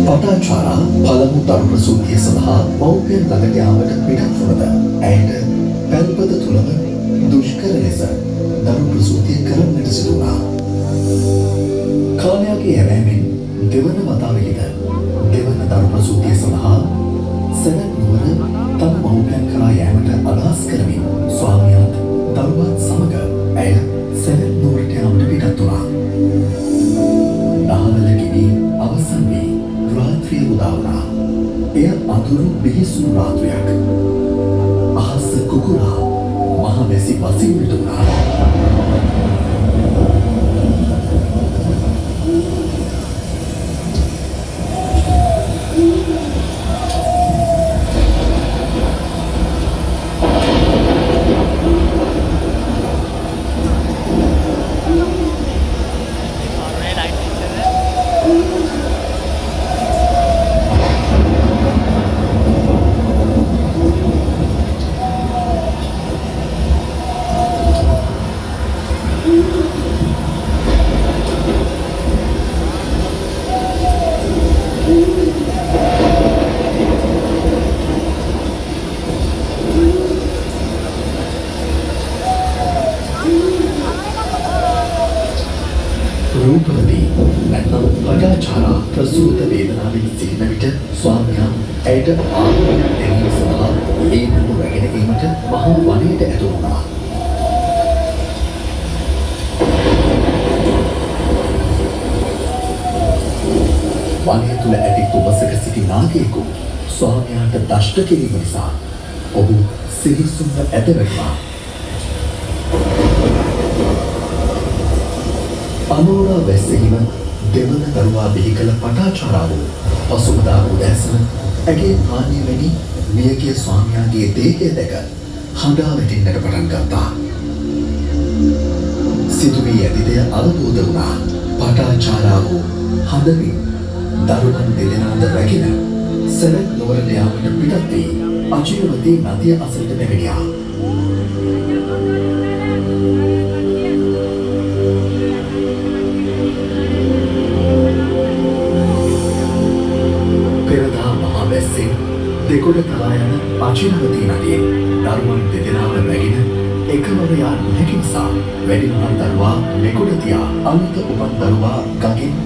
පටාචාරා පළමු දරු ප්‍රසූතිය සඳහා මව්පියන් ළඟට යාමට පිටත් වුණද ඇයට පැල්පත තුළම දුෂ්කර ලෙස දරු ප්‍රසූතිය කරන්නට සිදු වුණා. කාලයගේ ඇවෑමෙන් දෙවන වතාවෙහිද දෙවන දරු ප්‍රසූතිය සඳහා සැලැත් නුවර තම මව්පියන් කරා යෑමට අදහස් කරමින් ස්වාමියාත් දරුවත් සමග ඇය සැලැත් නුවරට යාමට පිටත් වුණා. දහවල ගෙවී අවසන් වී රාත්‍රිය උදා වුණා. එය අඳුරු බිහිසුණු රාත්‍රියක්. අහස කුකුරා මහ වැසි වසින්නට වුණා. රූපවතී නැත්නම් පටාචාරා ප්‍රසූත වේදනාවෙන් සිටින විට ස්වාමියා ඇයට ආහාරයක් දෙනීම සඳහා ඒ නඩු රැගෙන ඒමට මහා වනයට ඇතුළු වුණා. වනය තුළ ඇති තුවසක සිටි නාගයෙකු ස්වාමියාට දෂ්ට කිරීම නිසා ඔහු සිරිසුන්ව ඇද වැටුණා. අනෝරා වැස්සෙහිම දෙවන දරුවා බිහි කළ පටාචාරාව පසුවදා උදෑසන ඇගේ හානිය වැනි මියගිය ස්වාමියාගේ දේහය දැක හඬා වැටෙන්නට පටන් ගත්තා. සිදුවී ඇති දෙය අවබෝධ වුණා. පටාචාරාව හඬමින් දරුවන් දෙදෙනාද රැගෙන සැලැත් නුවරට යාමට පිටත් වී අචිරවතී නදිය අසලට පැමිණියා. දෙකොඩ තලා යන අචිරවතී නදියෙන් දරුවන් දෙදෙනාව රැගෙන එකවර යා නොහැකි නිසා වැඩිමහල් දරුවා මෙකොඩ තියා අලුත උපන් දරුවා ගඟින්